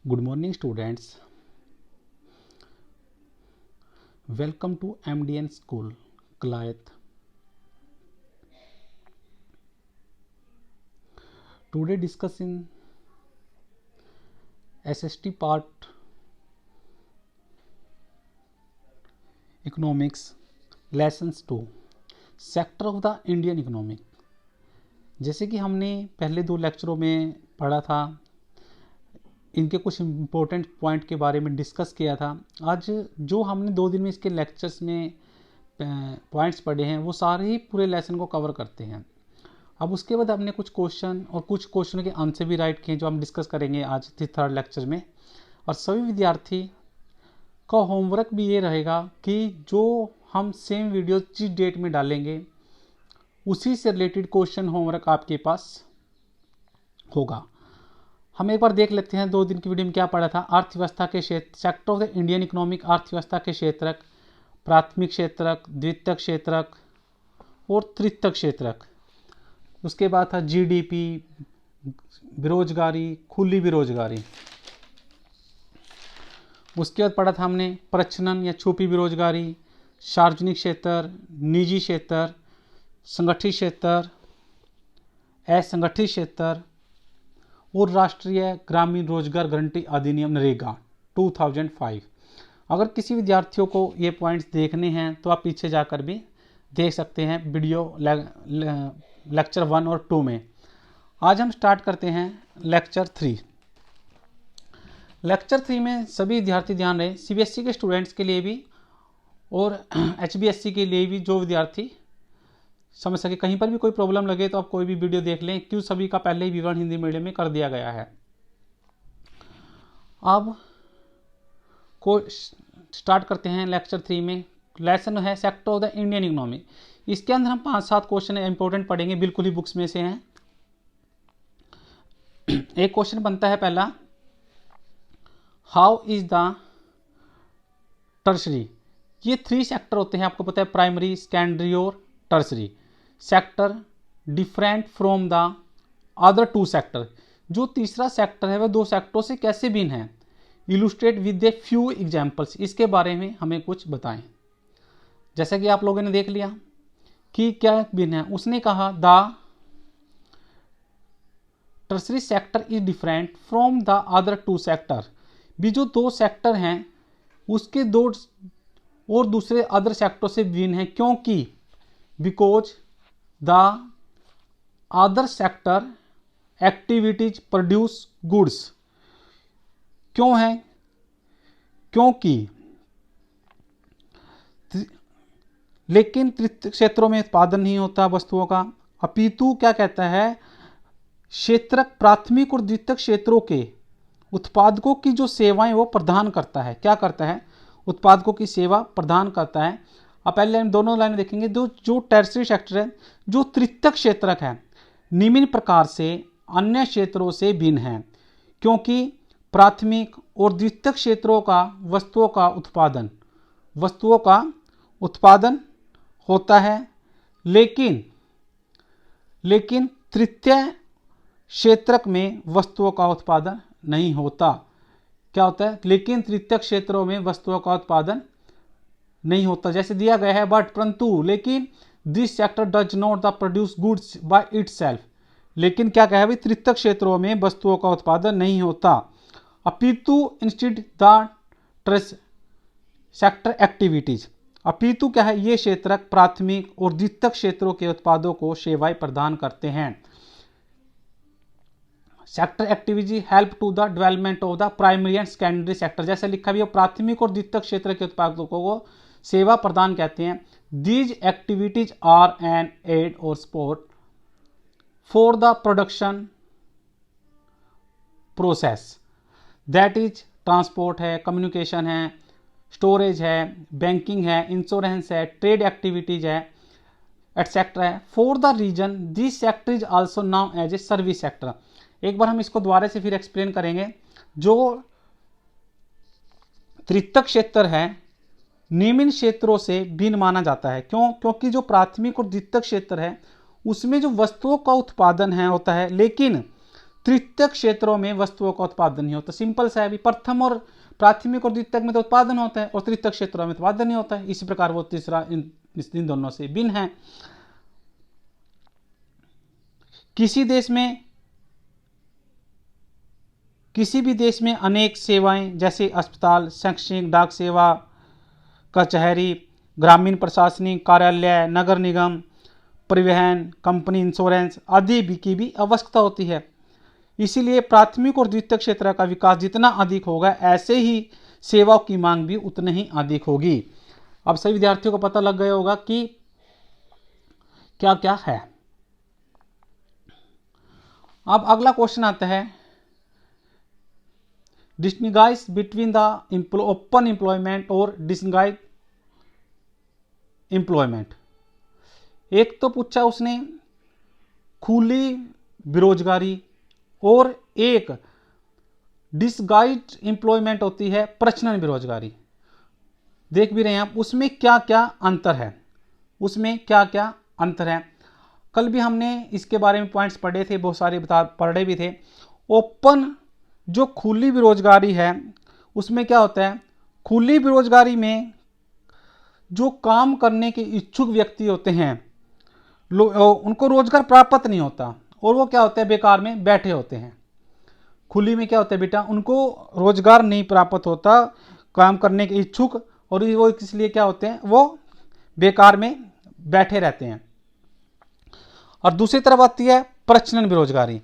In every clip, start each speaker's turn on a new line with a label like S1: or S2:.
S1: Good morning, students. Welcome to MDN School, Goliath. Today discussing SST part Economics, Lessons 2, Sector of the Indian Economic. जैसे कि हमने पहले दो लेक्चरों में पढ़ा था, इनके कुछ इम्पोर्टेंट पॉइंट के बारे में डिस्कस किया था। आज जो हमने 2 दिन में इसके लेक्चर्स में पॉइंट्स पढ़े हैं वो सारे ही पूरे लेसन को कवर करते हैं। अब उसके बाद हमने कुछ क्वेश्चन और कुछ क्वेश्चनों के आंसर भी राइट किए जो हम डिस्कस करेंगे आज थर्ड लेक्चर में। और सभी विद्यार्थी का होमवर्क भी ये रहेगा कि जो हम सेम वीडियो जिस डेट में डालेंगे उसी से रिलेटेड क्वेश्चन होमवर्क आपके पास होगा। हम एक बार देख लेते हैं 2 दिन की वीडियो में क्या पढ़ा था। अर्थव्यवस्था के क्षेत्र, sector of the Indian economic, अर्थव्यवस्था के क्षेत्रक, प्राथमिक क्षेत्रक, द्वितीयक क्षेत्रक और तृतीयक क्षेत्रक। उसके बाद था जीडीपी, बेरोजगारी, खुली बेरोजगारी। उसके बाद पढ़ा था हमने प्रच्छन्न या छुपी बेरोजगारी, सार्वजनिक क्षेत्र, निजी क्षेत्र, संगठित क्षेत्र, असंगठित क्षेत्र और राष्ट्रीय ग्रामीण रोजगार गारंटी अधिनियम नरेगा 2005। अगर किसी विद्यार्थियों को ये पॉइंट्स देखने हैं तो आप पीछे जाकर भी देख सकते हैं वीडियो लेक्चर 1 और 2 में। आज हम स्टार्ट करते हैं लेक्चर 3। लेक्चर 3 में सभी विद्यार्थी ध्यान रहे, सीबीएसई के स्टूडेंट्स के लिए भी और एचबीएसई के लिए भी जो विद्यार्थी समझ सके, कहीं पर भी कोई प्रॉब्लम लगे तो आप कोई भी वीडियो देख लें, क्यों सभी का पहले ही विवरण हिंदी मीडियम में कर दिया गया है। अब को स्टार्ट करते हैं लेक्चर 3 में। लेसन है sector of the Indian economy. इसके अंदर हम 5-7 क्वेश्चन इंपॉर्टेंट पढ़ेंगे, बिल्कुल ही बुक्स में से हैं। एक क्वेश्चन बनता है पहला, हाउ इज द टर्सरी। ये 3 सेक्टर होते हैं, आपको पता है, प्राइमरी, सेकेंडरी और tertiary sector different from the other 2 sector. जो तीसरा सेक्टर है वह 2 सेक्टरों से कैसे भिन्न है। Illustrate with a few examples, इसके बारे में हमें कुछ बताएं। जैसा कि आप लोगों ने देख लिया कि क्या भिन्न है। उसने कहा the tertiary sector is different from the other 2 sector. भी जो 2 सेक्टर हैं उसके 2 और दूसरे अदर सेक्टर से भिन्न है, क्योंकि because the other sector activities produce goods. क्यों है? क्योंकि लेकिन तृतीय क्षेत्रों में उत्पादन नहीं होता वस्तुओं का, अपितु क्या कहता है, क्षेत्रक प्राथमिक और द्वितीयक क्षेत्रों के उत्पादकों की जो सेवाएं वो प्रदान करता है। क्या करता है? उत्पादकों की सेवा प्रदान करता है। अब पहले लाइन, दोनों लाइन देखेंगे। जो टर्सरी सेक्टर है, जो तृतीयक क्षेत्रक है, निम्न प्रकार से अन्य क्षेत्रों से भिन्न है, क्योंकि प्राथमिक और द्वितीयक क्षेत्रों का वस्तुओं का उत्पादन होता है, लेकिन तृतीय क्षेत्रक में वस्तुओं का उत्पादन नहीं होता। क्या होता है? लेकिन तृतीयक क्षेत्रों में वस्तुओं का उत्पादन नहीं होता। जैसे दिया गया है, बट परंतु लेकिन this sector does not the produce goods by itself. लेकिन क्या कहा है भाई, तृतीयक क्षेत्रों में वस्तुओं का उत्पादन नहीं होता, अपितु instead the trace sector activities. अपितु क्या है, ये क्षेत्रक प्राथमिक और द्वितीयक क्षेत्रों के उत्पादों को सेवाएं प्रदान करते हैं। Sector activity help to the development of the primary and secondary sector. जैसे लिखा भी है, प्राथमिक और द्वितीयक क्षेत्र के उत्पादकों को सेवा प्रदान कहते हैं। These activities are an aid और support for the production process, that is transport है, कम्युनिकेशन है, स्टोरेज है, बैंकिंग है, इंश्योरेंस है, ट्रेड एक्टिविटीज है, एटसेट्रा है। For the reason this sector is also known as a service sector. एक बार हम इसको दोबारा से फिर एक्सप्लेन करेंगे। जो तृतीयक क्षेत्र है निम्न क्षेत्रों से भिन्न माना जाता है। क्यों? क्योंकि जो प्राथमिक और द्वितीयक क्षेत्र है उसमें जो वस्तुओं का उत्पादन है होता है, लेकिन तृतीयक क्षेत्रों में वस्तुओं का उत्पादन नहीं होता। सिंपल सा है, अभी प्रथम और प्राथमिक और द्वितीयक में तो उत्पादन होता है और तृतीयक क्षेत्रों में उत्पादन नहीं होता है। इसी प्रकार वो तीसरा इन दोनों से भिन्न है। किसी भी देश में अनेक सेवाएं जैसे अस्पताल, शैक्षणिक, डाक सेवा, कचहरी, ग्रामीण प्रशासनिक कार्यालय, नगर निगम, परिवहन, कंपनी, इंश्योरेंस आदि की भी आवश्यकता होती है। इसीलिए प्राथमिक और द्वितीयक क्षेत्र का विकास जितना अधिक होगा, ऐसे ही सेवाओं की मांग भी उतनी ही अधिक होगी। अब सभी विद्यार्थियों को पता लग गया होगा कि क्या क्या है। अब अगला क्वेश्चन आता है, distinguish between the open employment और डिसगाइज एम्प्लॉयमेंट। एक तो पूछा उसने खुली बेरोजगारी और एक डिसगाइज्ड एम्प्लॉयमेंट होती है प्रच्छन्न बेरोजगारी। देख भी रहे हैं आप उसमें क्या क्या अंतर है, उसमें क्या क्या अंतर है। कल भी हमने इसके बारे में पॉइंट्स पढ़े थे, बहुत सारे पढ़े भी थे। ओपन जो खुली बेरोजगारी है उसमें क्या होता है, खुली बेरोजगारी में जो काम करने के इच्छुक व्यक्ति होते हैं उनको रोजगार प्राप्त नहीं होता और वो क्या होता है, बेकार में बैठे होते हैं। खुली में क्या होता है बेटा, उनको रोजगार नहीं प्राप्त होता, काम करने के इच्छुक, और वो इसलिए क्या होते हैं, वो बेकार में बैठे रहते हैं। और दूसरी तरफ आती है प्रच्छन्न बेरोजगारी।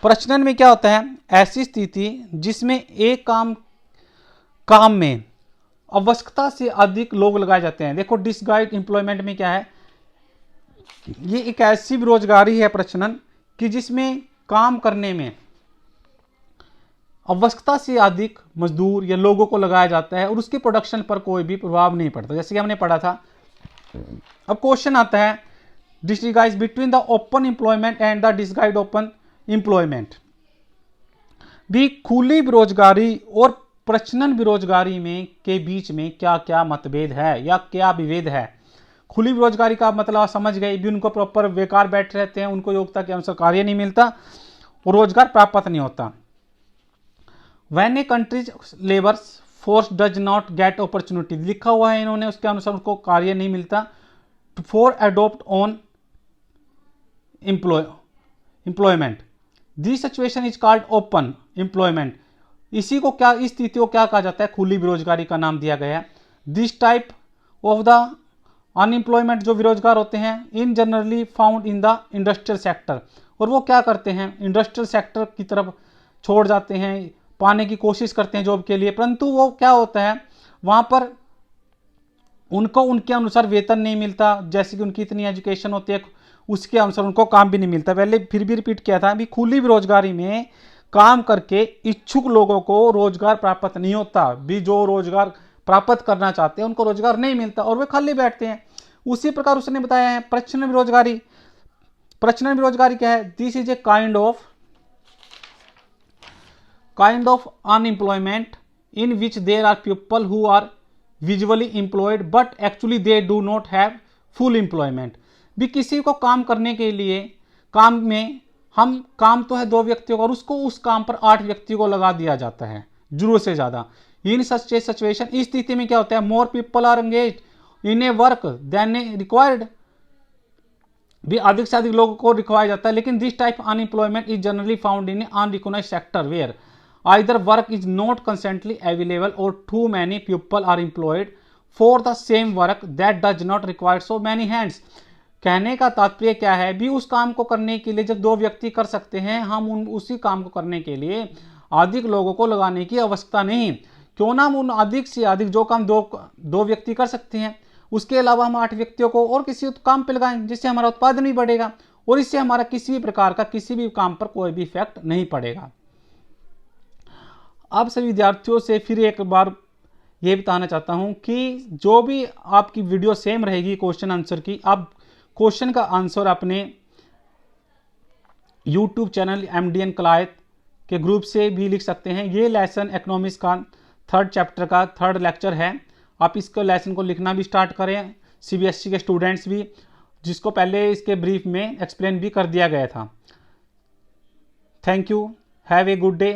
S1: प्रच्छन्न में क्या होता है, ऐसी स्थिति जिसमें एक काम में आवश्यकता से अधिक लोग लगाए जाते हैं। देखो डिसगाइज्ड एम्प्लॉयमेंट में क्या है, ये एक ऐसी बेरोजगारी है प्रच्छन्न कि जिसमें काम करने में आवश्यकता से अधिक मजदूर या लोगों को लगाया जाता है और उसके प्रोडक्शन पर कोई भी प्रभाव नहीं पड़ता, जैसे कि हमने पढ़ा था। अब क्वेश्चन आता है, distinguish between the open employment and the disguised open employment. भी खुली बेरोजगारी और प्रच्छन्न बेरोजगारी में के बीच में क्या क्या मतभेद है या क्या विभेद है। खुली बेरोजगारी का मतलब समझ गए, भी उनको प्रॉपर बेकार बैठे रहते हैं, उनको योग्यता के अनुसार कार्य नहीं मिलता और रोजगार प्राप्त नहीं होता। When a country's labor force does not get opportunity, लिखा हुआ है इन्होंने, उसके अनुसार उनको कार्य नहीं मिलता। For adopt on employment, this situation is called open employment। इसी को क्या, इस स्थिति को क्या कहा जाता है, खुली बेरोजगारी का नाम दिया गया है। This type of the unemployment जो बेरोजगार होते हैं इन generally found in the industrial sector, और वो क्या करते हैं, इंडस्ट्रियल सेक्टर की तरफ छोड़ जाते हैं, पाने की कोशिश करते हैं जॉब के लिए, परंतु वो क्या होता है वहाँ पर उनको उनके अनुसार वेतन नहीं मिलता, जैसे कि उनकी इतनी एजुकेशन होती है उसके अनुसार उनको काम भी नहीं मिलता। पहले फिर भी रिपीट किया था, अभी खुली बेरोजगारी में काम करके इच्छुक लोगों को रोजगार प्राप्त नहीं होता, भी जो रोजगार प्राप्त करना चाहते हैं उनको रोजगार नहीं मिलता और वे खाली बैठते हैं। उसी प्रकार उसने बताया है प्रच्छन्न बेरोजगारी। प्रच्छन्न बेरोजगारी क्या है, this is a kind of unemployment in which there are people who are visually employed but actually they do not have full employment। भी किसी को काम करने के लिए, काम में हम काम तो है 2 व्यक्तियों का और उसको उस काम पर 8 व्यक्तियों को लगा दिया जाता है जरूरत से ज्यादा। इन सच ए सिचुएशन, इस स्थिति में क्या होता है, more people are engaged in a work than a required, भी अधिक से अधिक लोगों को रिक्वायर जाता है। लेकिन this type unemployment is generally found in unrecognised sector where either work is not constantly available or too many people are employed for the same work that does not require so many hands। कहने का तात्पर्य क्या है, भी उस काम को करने के लिए जब 2 व्यक्ति कर सकते हैं, हम उसी काम को करने के लिए अधिक लोगों को लगाने की आवश्यकता नहीं। क्यों ना हम उन अधिक से अधिक जो काम 2 व्यक्ति कर सकते हैं उसके अलावा हम 8 व्यक्तियों को और किसी काम पे लगाएं, जिससे हमारा उत्पादन भी बढ़ेगा और इससे हमारा किसी भी प्रकार का किसी भी काम पर कोई भी इफेक्ट नहीं पड़ेगा। अब सभी विद्यार्थियों से फिर एक बार ये बताना चाहता हूं कि जो भी आपकी वीडियो सेम रहेगी क्वेश्चन आंसर की, आप क्वेश्चन का आंसर अपने यूट्यूब चैनल MDN कलायत के ग्रुप से भी लिख सकते हैं। ये लेसन इकोनॉमिक्स का 3rd चैप्टर का 3rd लेक्चर है। आप इसको लेसन को लिखना भी स्टार्ट करें, CBSE के स्टूडेंट्स भी, जिसको पहले इसके ब्रीफ में एक्सप्लेन भी कर दिया गया था। Thank you. Have a good day.